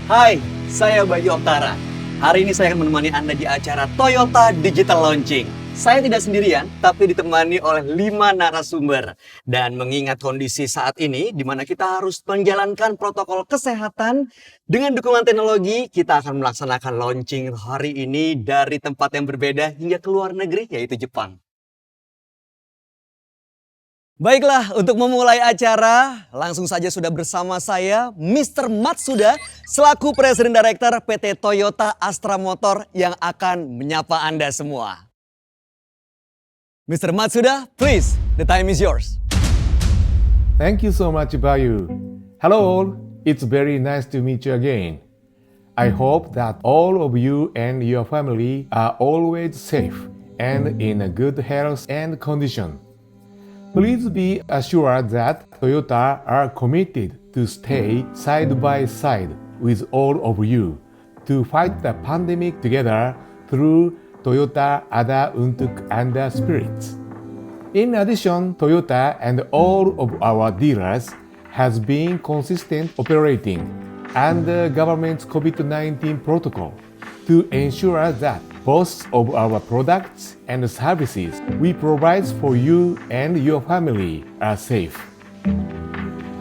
Hai, saya Bayu Oktara. Hari ini saya akan menemani Anda di acara Toyota Digital Launching. Saya tidak sendirian, tapi ditemani oleh 5 narasumber. Dan mengingat kondisi saat ini, di mana kita harus menjalankan protokol kesehatan, dengan dukungan teknologi, kita akan melaksanakan launching hari ini dari tempat yang berbeda hingga ke luar negeri, yaitu Jepang. Baiklah, untuk memulai acara, langsung saja sudah bersama saya, Mr. Matsuda, selaku Presiden Director PT Toyota Astra Motor yang akan menyapa Anda semua. Mr. Matsuda, please, the time is yours. Thank you so much, Bayu. Hello all, it's very nice to meet you again. I hope that all of you and your family are always safe and in a good health and condition. Please be assured that Toyota are committed to stay side by side with all of you to fight the pandemic together through Toyota Ada Untuk Anda spirits. In addition, Toyota and all of our dealers has been consistent operating under government's COVID-19 protocol to ensure that both of our products and services we provide for you and your family are safe.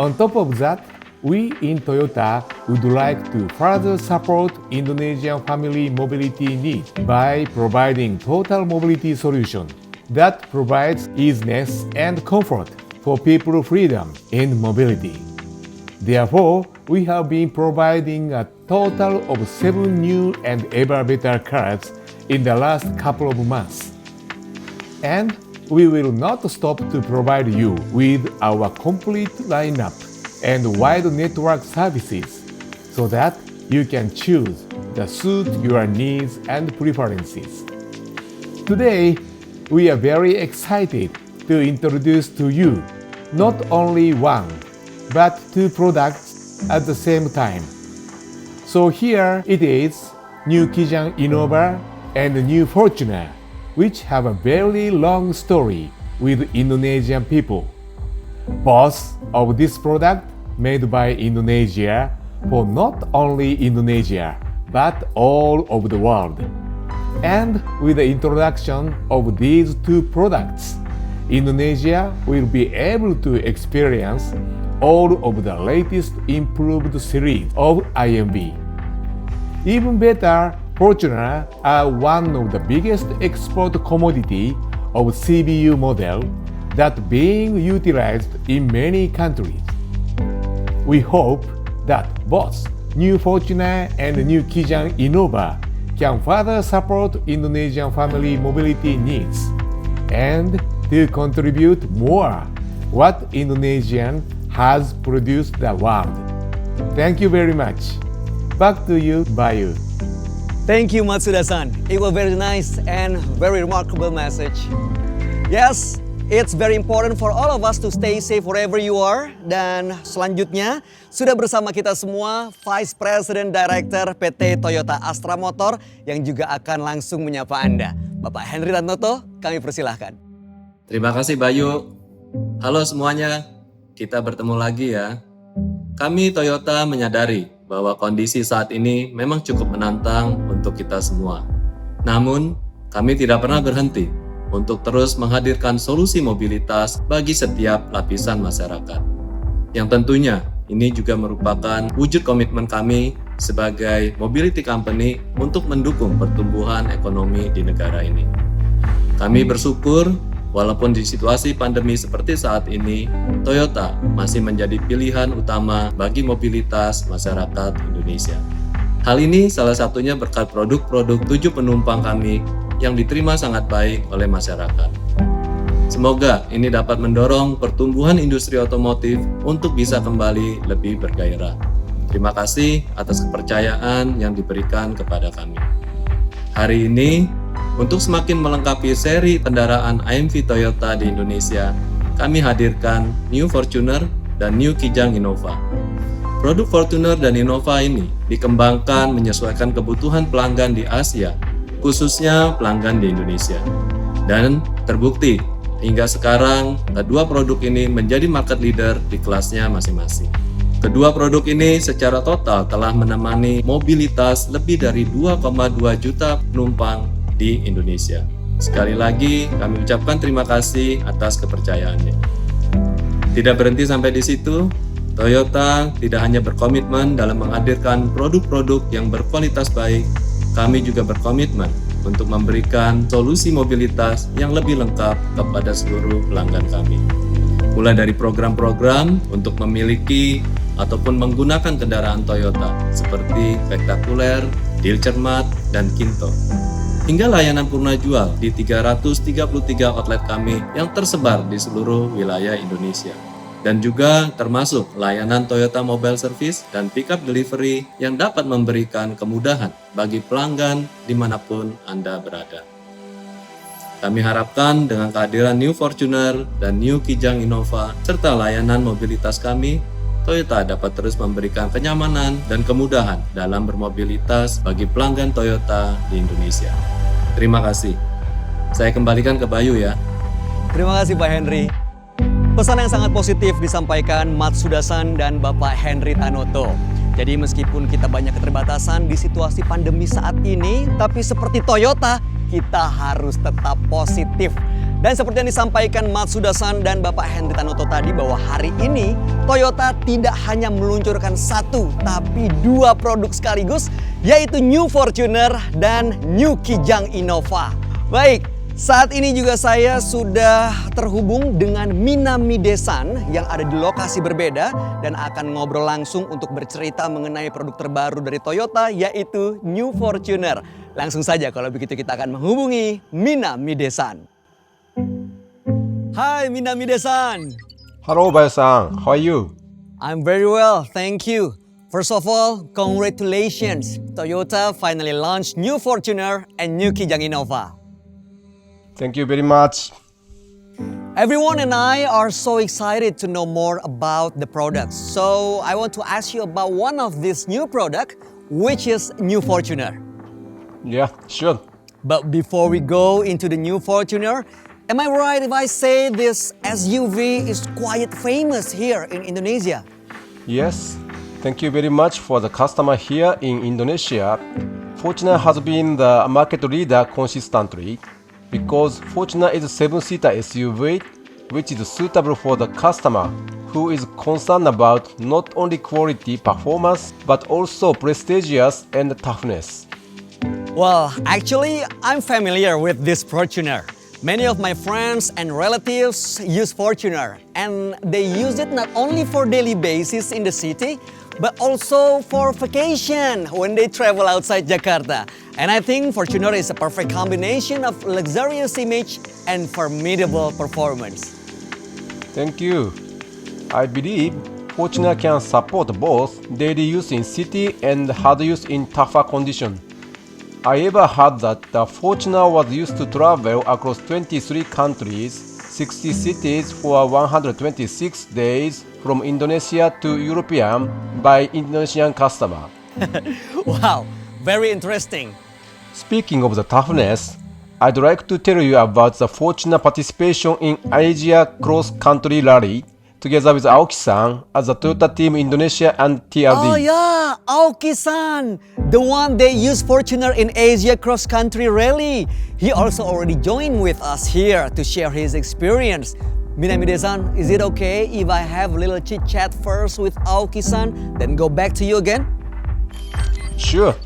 On top of that, we in Toyota would like to further support Indonesian family mobility needs by providing total mobility solution that provides easiness and comfort for people freedom in mobility. Therefore, we have been providing a total of 7 new and ever better cars in the last couple of months. And we will not stop to provide you with our complete lineup and wide network services so that you can choose the suit your needs and preferences. Today, we are very excited to introduce to you not only one, but 2 products at the same time. So here it is, new Kijang Innova and new Fortuner, which have a very long story with Indonesian people. Both of this product made by Indonesia for not only Indonesia, but all over the world. And with the introduction of these 2 products, Indonesia will be able to experience all of the latest improved series of IMV. Even better, Fortuner are one of the biggest export commodity of CBU model that being utilized in many countries. We hope that both new Fortuner and new Kijang Innova can further support Indonesian family mobility needs and to contribute more what Indonesian has produced the world. Thank you very much. Back to you, Bayu. Thank you, Matsuda-san. It was very nice and very remarkable message. Yes, it's very important for all of us to stay safe wherever you are. Dan selanjutnya, sudah bersama kita semua Vice President Director PT Toyota Astra Motor yang juga akan langsung menyapa Anda. Bapak Henry Tanoto, kami persilahkan. Terima kasih Bayu. Halo semuanya, kita bertemu lagi ya. Kami Toyota menyadari bahwa kondisi saat ini memang cukup menantang untuk kita semua. Namun, kami tidak pernah berhenti untuk terus menghadirkan solusi mobilitas bagi setiap lapisan masyarakat. Yang tentunya ini juga merupakan wujud komitmen kami sebagai mobility company untuk mendukung pertumbuhan ekonomi di negara ini. Kami bersyukur walaupun di situasi pandemi seperti saat ini, Toyota masih menjadi pilihan utama bagi mobilitas masyarakat Indonesia. Hal ini salah satunya berkat produk-produk 7 penumpang kami yang diterima sangat baik oleh masyarakat. Semoga ini dapat mendorong pertumbuhan industri otomotif untuk bisa kembali lebih bergairah. Terima kasih atas kepercayaan yang diberikan kepada kami. Hari ini, untuk semakin melengkapi seri kendaraan IMV Toyota di Indonesia, kami hadirkan New Fortuner dan New Kijang Innova. Produk Fortuner dan Innova ini dikembangkan menyesuaikan kebutuhan pelanggan di Asia, khususnya pelanggan di Indonesia. Dan terbukti, hingga sekarang kedua produk ini menjadi market leader di kelasnya masing-masing. Kedua produk ini secara total telah menemani mobilitas lebih dari 2,2 juta penumpang di Indonesia. Sekali lagi, kami ucapkan terima kasih atas kepercayaannya. Tidak berhenti sampai di situ, Toyota tidak hanya berkomitmen dalam menghadirkan produk-produk yang berkualitas baik, kami juga berkomitmen untuk memberikan solusi mobilitas yang lebih lengkap kepada seluruh pelanggan kami. Mulai dari program-program untuk memiliki ataupun menggunakan kendaraan Toyota seperti Spektakuler, Deal Cermat, dan Kinto. Hingga layanan purna jual di 333 outlet kami yang tersebar di seluruh wilayah Indonesia. Dan juga termasuk layanan Toyota Mobile Service dan Pickup Delivery yang dapat memberikan kemudahan bagi pelanggan dimanapun Anda berada. Kami harapkan dengan kehadiran New Fortuner dan New Kijang Innova serta layanan mobilitas kami, Toyota dapat terus memberikan kenyamanan dan kemudahan dalam bermobilitas bagi pelanggan Toyota di Indonesia. Terima kasih. Saya kembalikan ke Bayu ya. Terima kasih Pak Henry. Pesan yang sangat positif disampaikan Matsuda-san dan Bapak Henry Tanoto. Jadi meskipun kita banyak keterbatasan di situasi pandemi saat ini, tapi seperti Toyota, kita harus tetap positif. Dan seperti yang disampaikan Matsuda-san dan Bapak Henry Tanoto tadi bahwa hari ini Toyota tidak hanya meluncurkan satu tapi dua produk sekaligus, yaitu New Fortuner dan New Kijang Innova. Baik, saat ini juga saya sudah terhubung dengan Minami Desan yang ada di lokasi berbeda dan akan ngobrol langsung untuk bercerita mengenai produk terbaru dari Toyota, yaitu New Fortuner. Langsung saja kalau begitu kita akan menghubungi Minami Desan. Hi Minami Desan. Hello, Bayo-san. How are you? I'm very well, thank you. First of all, congratulations. Toyota finally launched New Fortuner and New Kijang Innova. Thank you very much. Everyone and I are so excited to know more about the products. So I want to ask you about one of this new product, which is New Fortuner. Yeah, sure. But before we go into the New Fortuner, am I right if I say this SUV is quite famous here in Indonesia? Yes. Thank you very much for the customer here in Indonesia. Fortuner has been the market leader consistently because Fortuner is a 7-seater SUV which is suitable for the customer who is concerned about not only quality performance but also prestigious and toughness. Well, actually, I'm familiar with this Fortuner. Many of my friends and relatives use Fortuner, and they use it not only for daily basis in the city, but also for vacation when they travel outside Jakarta. And I think Fortuner is a perfect combination of luxurious image and formidable performance. Thank you. I believe Fortuner can support both daily use in city and hard use in tougher conditions. I ever heard that the Fortuner was used to travel across 23 countries, 60 cities for 126 days from Indonesia to European by Indonesian customer. Wow, very interesting. Speaking of the toughness, I'd like to tell you about the Fortuner participation in Asia Cross Country Rally together with Aoki-san as the Toyota Team Indonesia and TRD. Oh yeah, Aoki-san, the one they use Fortuner in Asia Cross Country Rally. He also already joined with us here to share his experience. Minami-san, is it okay if I have a little chit chat first with Aoki-san, then go back to you again? Sure.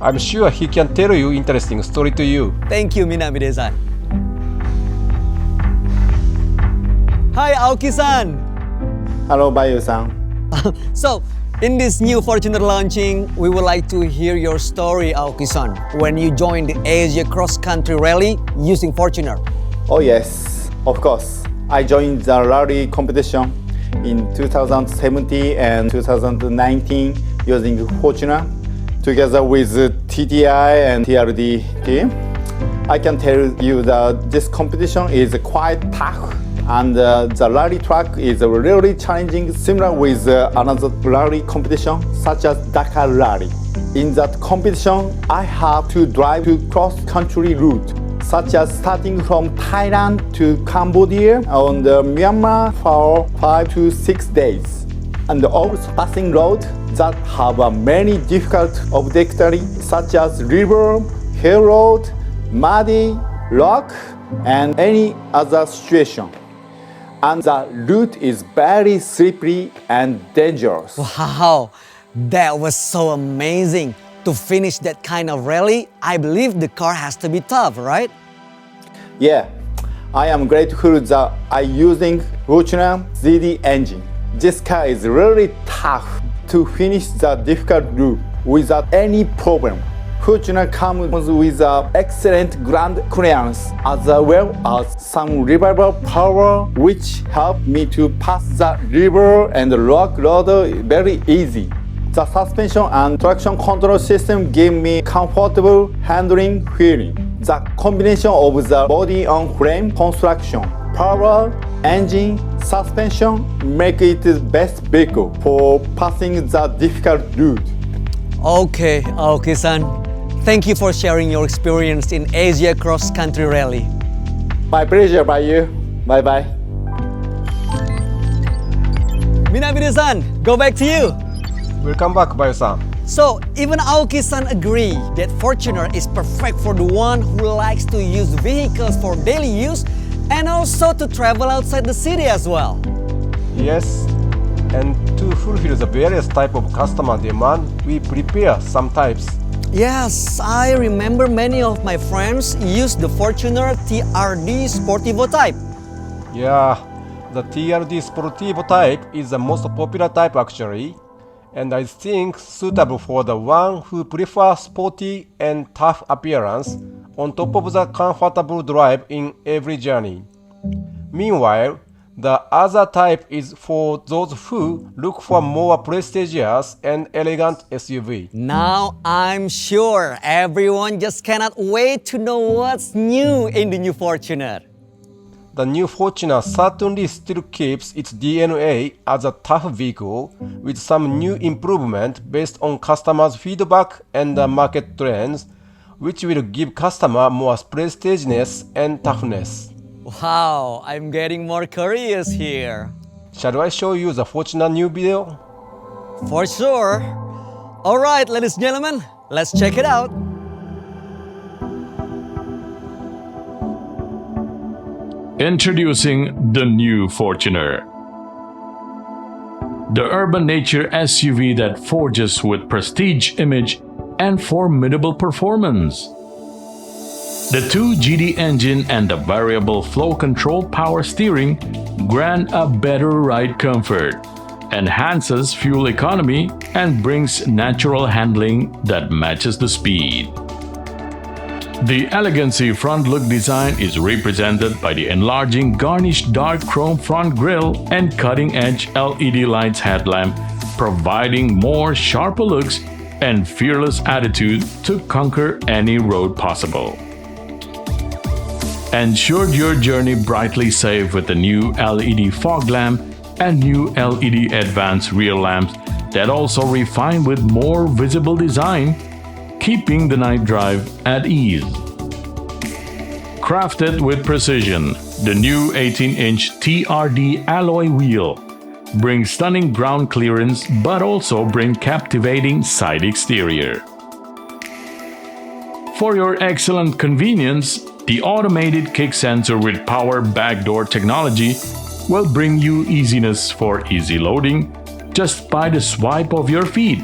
I'm sure he can tell you interesting story to you. Thank you, Minami-san. Hi, Aoki-san. Hello, Bayo-san. So, in this new Fortuner launching, we would like to hear your story, Aoki-san, when you joined the Asia Cross Country Rally using Fortuner. Oh yes, of course. I joined the rally competition in 2017 and 2019 using Fortuner together with TDI and TRD team. I can tell you that this competition is quite tough and the rally track is really challenging, similar with another rally competition such as Dakar Rally. In that competition, I have to drive to cross-country route, such as starting from Thailand to Cambodia and Myanmar for 5 to 6 days. and also passing roads that have many difficult objects such as river, hill road, muddy, rock, and any other situation. And the route is very slippery and dangerous. Wow, that was so amazing. To finish that kind of rally, I believe the car has to be tough, right? Yeah, I am grateful that I using Fortuner ZD engine. This car is really tough to finish the difficult route without any problem. Fortuner comes with excellent ground clearance as well as some revival power which help me to pass the river and rock road very easy. The suspension and traction control system give me comfortable handling feeling. The combination of the body on frame construction, power, engine, suspension make it the best vehicle for passing the difficult route. Okay, Aoki-san. Thank you for sharing your experience in Asia Cross Country Rally. My pleasure, Bayu. Bye bye. Minamide-san, go back to you. Welcome back, Bayo-san. So, even Aoki-san agree that Fortuner is perfect for the one who likes to use vehicles for daily use and also to travel outside the city as well. Yes, and to fulfill the various type of customer demand, we prepare some types. Yes, I remember many of my friends use the Fortuner TRD Sportivo type. Yeah, the TRD Sportivo type is the most popular type actually, and I think suitable for the one who prefer sporty and tough appearance on top of the comfortable drive in every journey. Meanwhile, the other type is for those who look for more prestigious and elegant SUV. Now I'm sure everyone just cannot wait to know what's new in the new Fortuner. The new Fortuner certainly still keeps its DNA as a tough vehicle with some new improvement based on customers' feedback and the market trends, which will give customer more prestiginess and toughness. Wow, I'm getting more curious here. Shall I show you the Fortuner new video? For sure. All right, ladies and gentlemen, let's check it out. Introducing the new Fortuner. The urban nature SUV that forges with prestige image and formidable performance. The 2 GD engine and the variable flow control power steering grant a better ride comfort, enhances fuel economy, and brings natural handling that matches the speed. The elegancy front look design is represented by the enlarging garnished dark chrome front grille and cutting-edge LED lights headlamp, providing more sharper looks and fearless attitude to conquer any road possible. Ensure your journey brightly safe with the new LED fog lamp and new LED advanced rear lamps that also refine with more visible design, keeping the night drive at ease. Crafted with precision, the new 18-inch TRD alloy wheel brings stunning ground clearance but also brings captivating side exterior. For your excellent convenience, the automated kick sensor with power backdoor technology will bring you easiness for easy loading just by the swipe of your feet.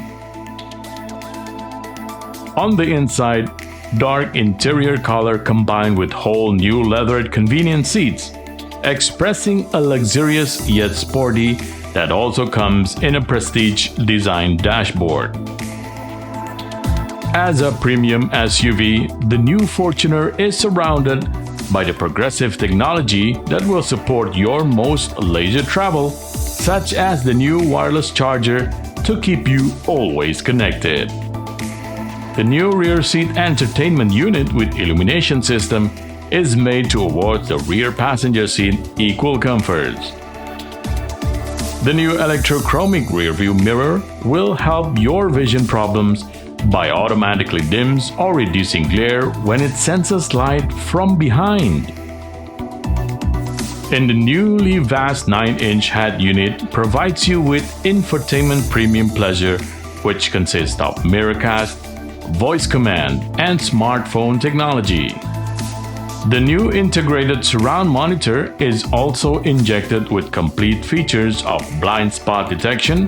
On the inside, dark interior color combined with whole new leathered convenient seats, expressing a luxurious yet sporty that also comes in a prestige design dashboard. As a premium SUV, the new Fortuner is surrounded by the progressive technology that will support your most leisure travel, such as the new wireless charger to keep you always connected. The new rear seat entertainment unit with illumination system is made to award the rear passenger seat equal comforts. The new electrochromic rearview mirror will help your vision problems by automatically dims or reducing glare when it senses light from behind. And the newly vast 9-inch head unit provides you with infotainment premium pleasure, which consists of Miracast, voice command, and smartphone technology. The new integrated surround monitor is also injected with complete features of blind spot detection,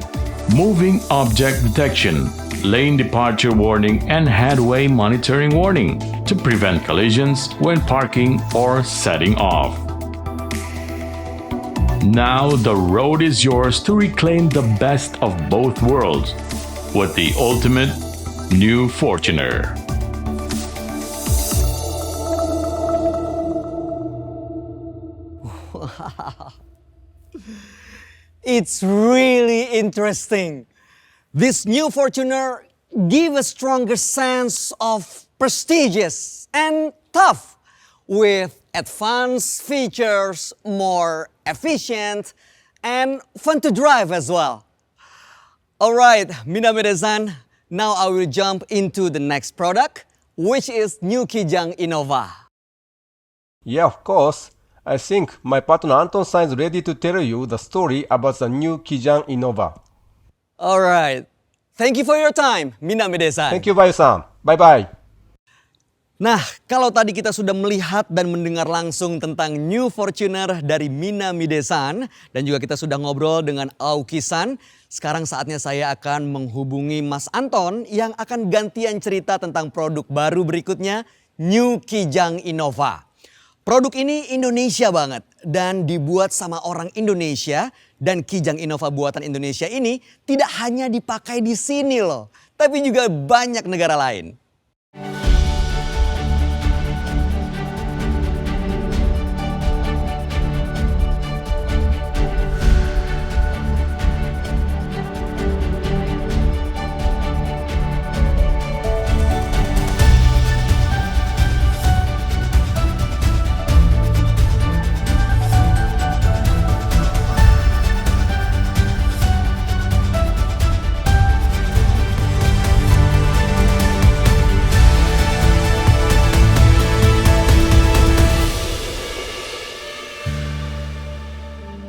moving object detection, lane departure warning, and headway monitoring warning to prevent collisions when parking or setting off. Now the road is yours to reclaim the best of both worlds with the ultimate new Fortuner. It's really interesting. This new Fortuner give a stronger sense of prestigious and tough with advanced features, more efficient, and fun to drive as well. Alright, Minamide-san, now I will jump into the next product, which is new Kijang Innova. Yeah, of course. I think my partner Anton-san is ready to tell you the story about the new Kijang Innova. Alright, thank you for your time, Minamide-san. Thank you, Bayu-san. Bye-bye. Nah, kalau tadi kita sudah melihat dan mendengar langsung tentang New Fortuner dari Minamide-san dan juga kita sudah ngobrol dengan Aoki-san, sekarang saatnya saya akan menghubungi Mas Anton yang akan gantian cerita tentang produk baru berikutnya, New Kijang Innova. Produk ini Indonesia banget dan dibuat sama orang Indonesia, dan Kijang Innova buatan Indonesia ini tidak hanya dipakai di sini loh, tapi juga banyak negara lain.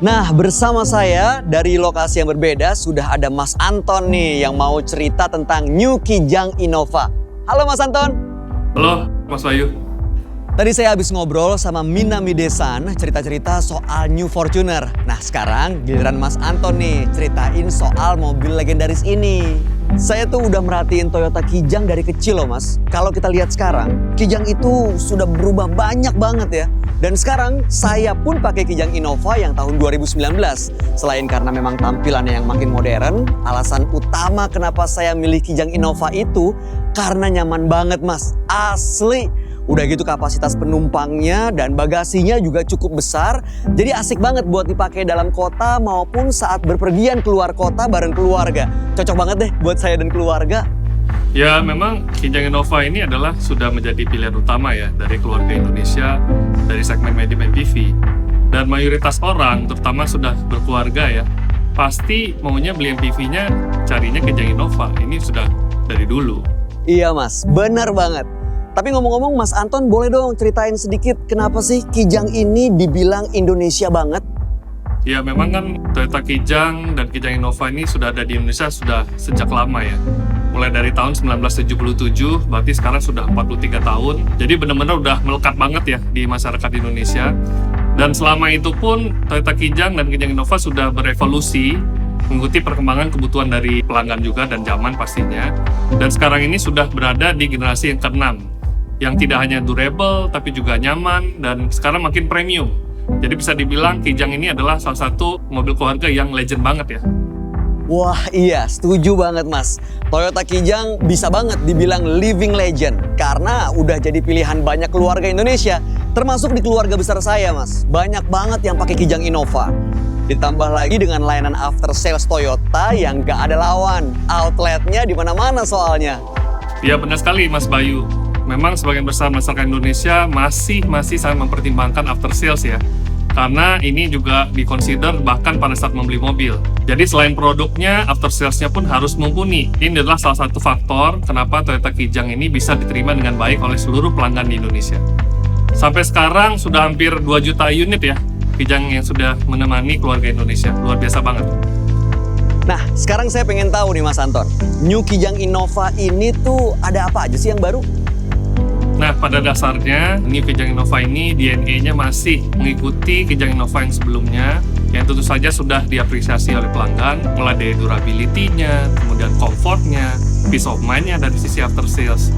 Nah, bersama saya dari lokasi yang berbeda sudah ada Mas Anton nih yang mau cerita tentang New Kijang Innova. Halo Mas Anton. Halo, Mas Bayu. Tadi saya habis ngobrol sama Minamide-san cerita-cerita soal New Fortuner. Nah, sekarang giliran Mas Anton nih ceritain soal mobil legendaris ini. Saya tuh udah merhatiin Toyota Kijang dari kecil loh Mas. Kalau kita lihat sekarang, Kijang itu sudah berubah banyak banget ya. Dan sekarang saya pun pakai Kijang Innova yang tahun 2019. Selain karena memang tampilannya yang makin modern, alasan utama kenapa saya milih Kijang Innova itu karena nyaman banget Mas. Asli. Udah gitu kapasitas penumpangnya dan bagasinya juga cukup besar. Jadi asik banget buat dipakai dalam kota maupun saat berpergian keluar kota bareng keluarga. Cocok banget deh buat saya dan keluarga. Ya memang Kijang Innova ini adalah sudah menjadi pilihan utama ya dari keluarga Indonesia dari segmen medium MPV. Dan mayoritas orang terutama sudah berkeluarga ya pasti maunya beli MPV-nya carinya Kijang Innova. Ini sudah dari dulu. Iya Mas, benar banget. Tapi ngomong-ngomong Mas Anton boleh dong ceritain sedikit kenapa sih Kijang ini dibilang Indonesia banget? Ya memang kan Toyota Kijang dan Kijang Innova ini sudah ada di Indonesia sudah sejak lama ya. Mulai dari tahun 1977, berarti sekarang sudah 43 tahun. Jadi benar-benar udah melekat banget ya di masyarakat Indonesia. Dan selama itu pun Toyota Kijang dan Kijang Innova sudah berevolusi, mengikuti perkembangan kebutuhan dari pelanggan juga dan zaman pastinya. Dan sekarang ini sudah berada di generasi yang ke-6, yang tidak hanya durable tapi juga nyaman dan sekarang makin premium. Jadi bisa dibilang Kijang ini adalah salah satu mobil keluarga yang legend banget ya. Wah iya, setuju banget Mas. Toyota Kijang bisa banget dibilang living legend karena udah jadi pilihan banyak keluarga Indonesia, termasuk di keluarga besar saya Mas. Banyak banget yang pakai Kijang Innova. Ditambah lagi dengan layanan after sales Toyota yang gak ada lawan. Outletnya di mana-mana soalnya. Ya benar sekali Mas Bayu. Memang sebagian besar masyarakat Indonesia masih sangat mempertimbangkan after sales ya. Karena ini juga dikonsider bahkan pada saat membeli mobil. Jadi selain produknya, after sales-nya pun harus mumpuni. Ini adalah salah satu faktor kenapa Toyota Kijang ini bisa diterima dengan baik oleh seluruh pelanggan di Indonesia. Sampai sekarang sudah hampir 2 juta unit ya Kijang yang sudah menemani keluarga Indonesia. Luar biasa banget. Nah, sekarang saya pengen tahu nih Mas Anton, New Kijang Innova ini tuh ada apa aja sih yang baru? Nah, pada dasarnya New Kijang Innova ini DNA-nya masih mengikuti Kijang Innova yang sebelumnya, yang tentu saja sudah diapresiasi oleh pelanggan, mulai dari durability-nya, kemudian comfort-nya, peace of mind-nya dari sisi after sales.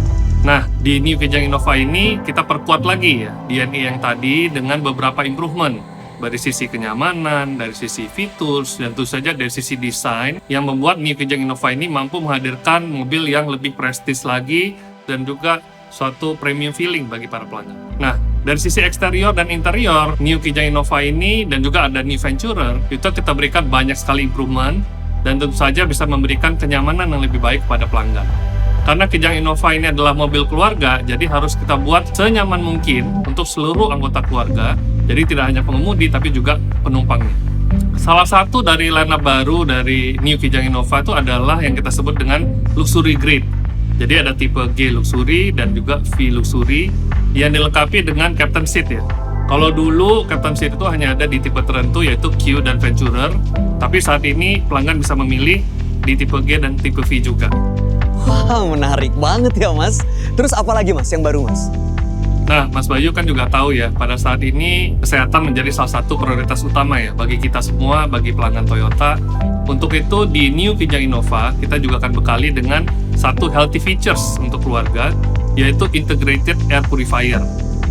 Nah, di New Kijang Innova ini kita perkuat lagi ya DNA yang tadi dengan beberapa improvement dari sisi kenyamanan, dari sisi features, dan tentu saja dari sisi desain yang membuat New Kijang Innova ini mampu menghadirkan mobil yang lebih prestis lagi dan juga suatu premium feeling bagi para pelanggan. Nah, dari sisi eksterior dan interior, New Kijang Innova ini dan juga ada New Venturer, itu kita berikan banyak sekali improvement dan tentu saja bisa memberikan kenyamanan yang lebih baik kepada pelanggan. Karena Kijang Innova ini adalah mobil keluarga, jadi harus kita buat senyaman mungkin untuk seluruh anggota keluarga, jadi tidak hanya pengemudi tapi juga penumpangnya. Salah satu dari lineup baru dari New Kijang Innova itu adalah yang kita sebut dengan Luxury Grade. Jadi ada tipe G Luxury dan juga V Luxury yang dilengkapi dengan Captain Seat ya. Kalau dulu Captain Seat itu hanya ada di tipe tertentu yaitu Q dan Venturer, tapi saat ini pelanggan bisa memilih di tipe G dan tipe V juga. Wah, menarik banget ya Mas. Terus apa lagi Mas yang baru Mas? Nah, Mas Bayu kan juga tahu ya, pada saat ini kesehatan menjadi salah satu prioritas utama ya bagi kita semua, bagi pelanggan Toyota. Untuk itu di New Kijang Innova kita juga akan bekali dengan satu healthy features untuk keluarga, yaitu integrated air purifier.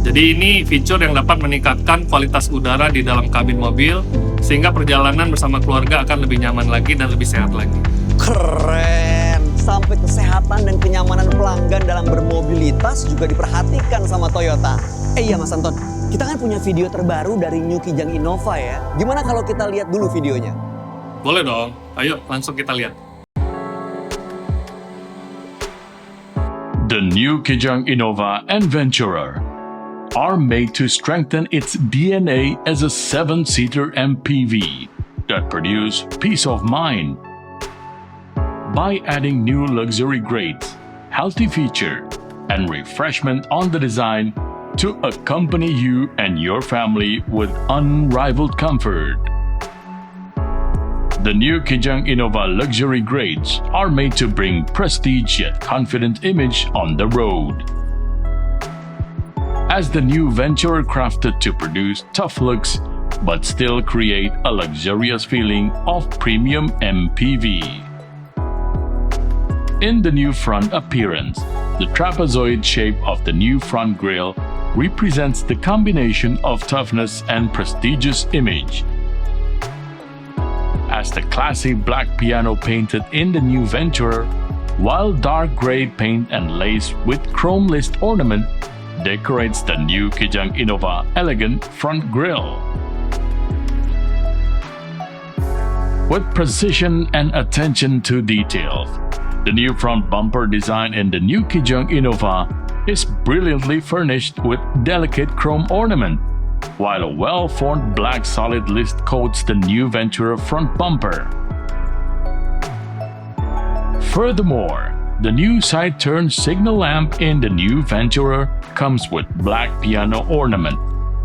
Jadi ini fitur yang dapat meningkatkan kualitas udara di dalam kabin mobil sehingga perjalanan bersama keluarga akan lebih nyaman lagi dan lebih sehat lagi. Keren! Sampai kesehatan dan kenyamanan pelanggan dalam bermobilitas juga diperhatikan sama Toyota. Iya Mas Anton, kita kan punya video terbaru dari New Kijang Innova ya. Gimana kalau kita lihat dulu videonya? Boleh dong, ayo langsung kita lihat. The new Kijang Innova and Venturer are made to strengthen its DNA as a 7-seater MPV that produce peace of mind. By adding new luxury grades, healthy feature, and refreshment on the design to accompany you and your family with unrivaled comfort. The new Kijang Innova luxury grades are made to bring prestige yet confident image on the road. As the new Venturer crafted to produce tough looks but still create a luxurious feeling of premium MPV. In the new front appearance, the trapezoid shape of the new front grille represents the combination of toughness and prestigious image. As the classy black piano painted in the new Venturer, while dark gray paint and lace with chrome list ornament decorates the new Kijang Innova elegant front grille. With precision and attention to details, the new front bumper design in the new Kijang Innova is brilliantly furnished with delicate chrome ornament, while a well-formed black solid list coats the new Venturer front bumper. Furthermore, the new side turn signal lamp in the new Venturer comes with black piano ornament,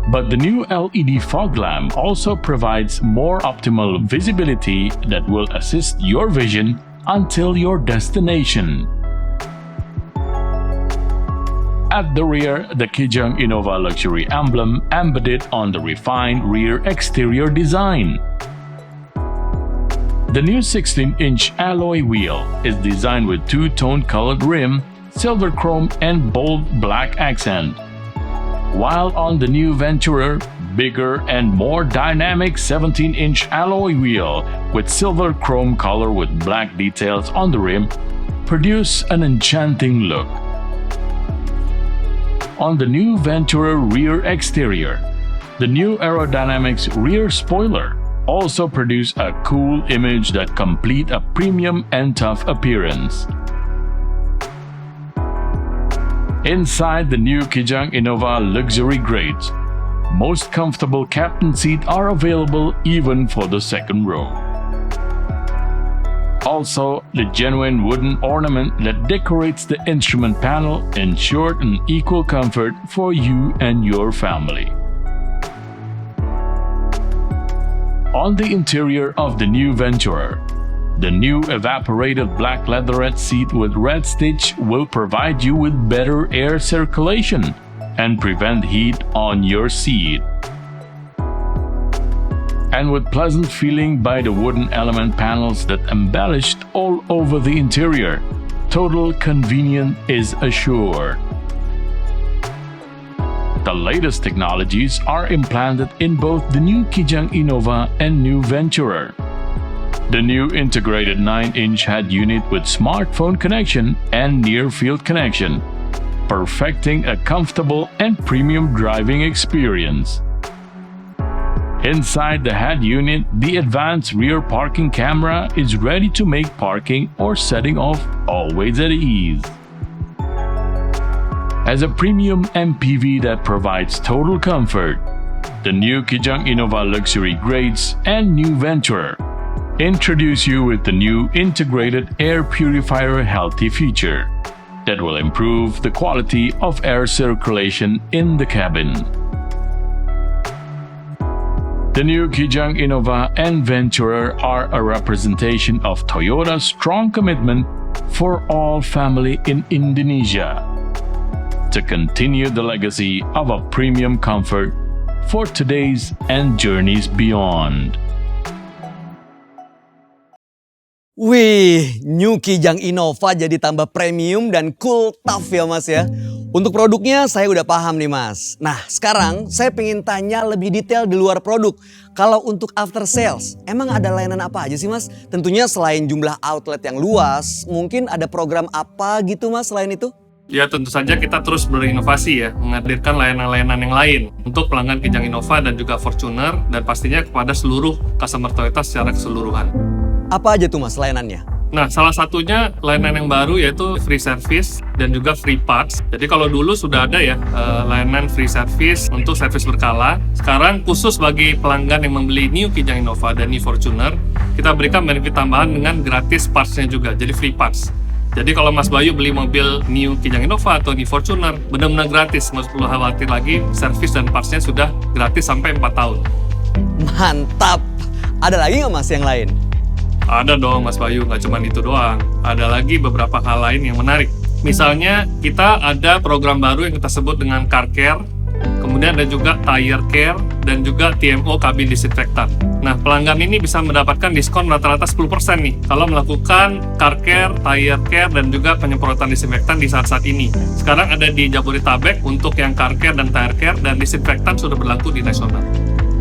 but the new LED fog lamp also provides more optimal visibility that will assist your vision until your destination. At the rear, the Kijang Innova luxury emblem embedded on the refined rear exterior design. The new 16-inch alloy wheel is designed with two-tone colored rim, silver chrome and bold black accent. While on the new Venturer, bigger and more dynamic 17-inch alloy wheel with silver chrome color with black details on the rim produce an enchanting look. On the new Venturer rear exterior, the new aerodynamics rear spoiler also produce a cool image that complete a premium and tough appearance. Inside the new Kijang Innova luxury grades, most comfortable captain seat are available even for the second row. Also, the genuine wooden ornament that decorates the instrument panel ensured an equal comfort for you and your family. on the interior of the new Venturer. The new evaporated black leatherette seat with red stitch will provide you with better air circulation and prevent heat on your seat. And with pleasant feeling by the wooden element panels that embellished all over the interior, total convenience is assured. The latest technologies are implanted in both the new Kijang Innova and new Venturer. The new integrated 9-inch head unit with smartphone connection and near-field connection, perfecting a comfortable and premium driving experience. Inside the head unit, the advanced rear parking camera is ready to make parking or setting off always at ease. As a premium MPV that provides total comfort, the new Kijang Innova Luxury Grades and new Venturer introduce you with the new integrated air purifier healthy feature that will improve the quality of air circulation in the cabin. The new Kijang Innova and Venturer are a representation of Toyota's strong commitment for all family in Indonesia to continue the legacy of a premium comfort for today's and journeys beyond. Wih, new Kijang Innova jadi tambah premium dan cool tough ya mas ya. Untuk produknya saya udah paham nih mas. Nah sekarang saya pengen tanya lebih detail di luar produk. Kalau untuk after sales, emang ada layanan apa aja sih mas? Tentunya selain jumlah outlet yang luas, mungkin ada program apa gitu mas selain itu? Ya tentu saja kita terus berinovasi ya, menghadirkan layanan-layanan yang lain untuk pelanggan Kijang Innova dan juga Fortuner dan pastinya kepada seluruh customer Toyota secara keseluruhan. Apa aja tuh mas layanannya? Nah, salah satunya layanan yang baru yaitu free service dan juga free parts. Jadi kalau dulu sudah ada ya layanan free service untuk servis berkala. Sekarang khusus bagi pelanggan yang membeli new Kijang Innova dan new Fortuner, kita berikan benefit tambahan dengan gratis parts-nya juga, jadi free parts. Jadi kalau Mas Bayu beli mobil new Kijang Innova atau new Fortuner, benar-benar gratis, nggak perlu khawatir lagi, servis dan parts-nya sudah gratis sampai 4 tahun. Mantap! Ada lagi nggak mas yang lain? Ada dong Mas Bayu, nggak cuma itu doang. Ada lagi beberapa hal lain yang menarik. Misalnya kita ada program baru yang kita sebut dengan Car Care, kemudian ada juga Tire Care, dan juga TMO Kabin Disinfektan. Nah, pelanggan ini bisa mendapatkan diskon rata-rata 10% nih kalau melakukan Car Care, Tire Care, dan juga penyemprotan disinfektan di saat-saat ini. Sekarang ada di Jabodetabek untuk yang Car Care dan Tire Care, dan disinfektan sudah berlaku di nasional.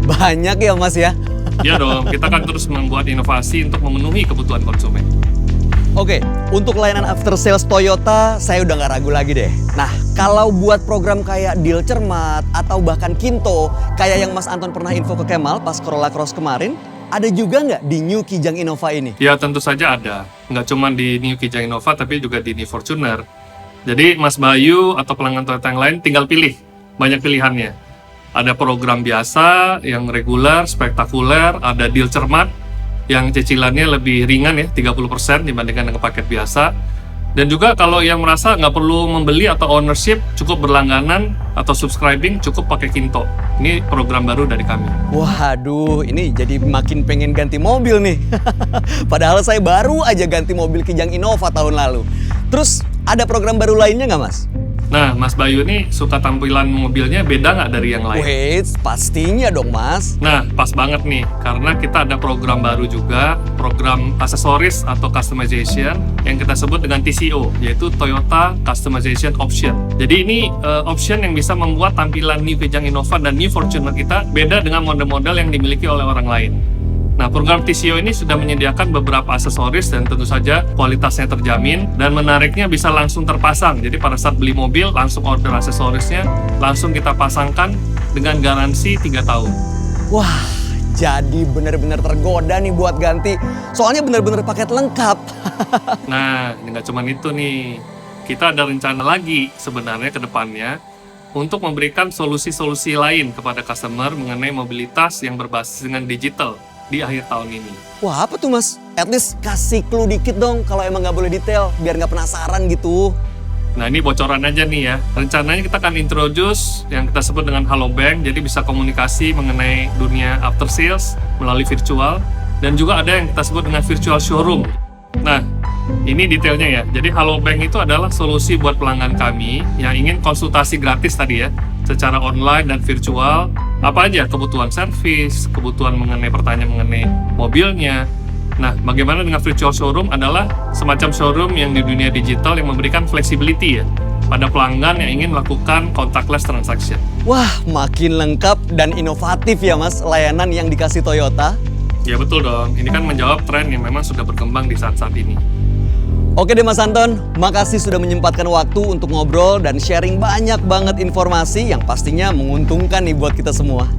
Banyak ya mas ya? Ya dong, kita akan terus membuat inovasi untuk memenuhi kebutuhan konsumen. Oke, untuk layanan after sales Toyota saya udah nggak ragu lagi deh. Nah, kalau buat program kayak Deal Cermat atau bahkan Kinto, kayak yang Mas Anton pernah info ke Kemal pas Corolla Cross kemarin, ada juga nggak di New Kijang Innova ini? Ya tentu saja ada, nggak cuma di New Kijang Innova tapi juga di New Fortuner. Jadi Mas Bayu atau pelanggan Toyota yang lain tinggal pilih, banyak pilihannya. Ada program biasa, yang reguler, spektakuler, ada Deal Cermat, yang cicilannya lebih ringan ya, 30% dibandingkan dengan paket biasa. Dan juga kalau yang merasa nggak perlu membeli atau ownership, cukup berlangganan atau subscribing, cukup pakai Kinto. Ini program baru dari kami. Waduh, ini jadi makin pengen ganti mobil nih. Padahal saya baru aja ganti mobil Kijang Innova tahun lalu. Terus ada program baru lainnya nggak mas? Nah, Mas Bayu ini suka tampilan mobilnya beda nggak dari yang lain? Wait, pastinya dong mas. Nah, pas banget nih, karena kita ada program baru juga, program aksesoris atau customization yang kita sebut dengan TCO, yaitu Toyota Customization Option. Jadi ini option yang bisa membuat tampilan New Kijang Innova dan New Fortuner kita beda dengan model-model yang dimiliki oleh orang lain. Nah, program TCO ini sudah menyediakan beberapa aksesoris dan tentu saja kualitasnya terjamin dan menariknya bisa langsung terpasang. Jadi pada saat beli mobil langsung order aksesorisnya, langsung kita pasangkan dengan garansi 3 tahun. Wah, jadi benar-benar tergoda nih buat ganti. Soalnya benar-benar paket lengkap. Nah, ini nggak cuma itu nih. Kita ada rencana lagi sebenarnya ke depannya untuk memberikan solusi-solusi lain kepada customer mengenai mobilitas yang berbasis dengan digital di akhir tahun ini. Wah, apa tuh mas? At least kasih clue dikit dong kalau emang nggak boleh detail, biar nggak penasaran gitu. Nah, ini bocoran aja nih ya. Rencananya kita akan introduce yang kita sebut dengan Halo Bank, jadi bisa komunikasi mengenai dunia after sales melalui virtual, dan juga ada yang kita sebut dengan virtual showroom. Nah, ini detailnya ya. Jadi Halo Bank itu adalah solusi buat pelanggan kami yang ingin konsultasi gratis tadi ya, secara online dan virtual, apa aja kebutuhan servis, kebutuhan mengenai pertanyaan mengenai mobilnya. Nah, bagaimana dengan virtual showroom adalah semacam showroom yang di dunia digital yang memberikan flexibility ya pada pelanggan yang ingin melakukan contactless transaction. Wah, makin lengkap dan inovatif ya Mas layanan yang dikasih Toyota. Ya betul dong, ini kan menjawab tren yang memang sudah berkembang di saat-saat ini. Oke deh Mas Anton, makasih sudah menyempatkan waktu untuk ngobrol dan sharing banyak banget informasi yang pastinya menguntungkan nih buat kita semua.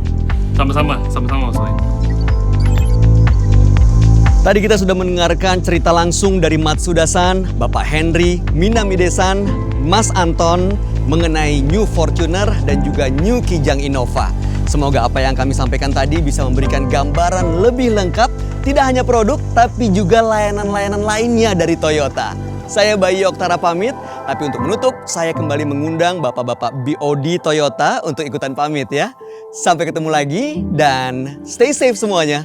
Sama-sama Mas Boy. Tadi kita sudah mendengarkan cerita langsung dari Matsuda-san, Bapak Henry, Minamide-san, Mas Anton mengenai New Fortuner dan juga New Kijang Innova. Semoga apa yang kami sampaikan tadi bisa memberikan gambaran lebih lengkap, tidak hanya produk tapi juga layanan-layanan lainnya dari Toyota. Saya Bayu Oktara pamit, tapi untuk menutup saya kembali mengundang Bapak-Bapak BOD Toyota untuk ikutan pamit ya. Sampai ketemu lagi dan stay safe semuanya.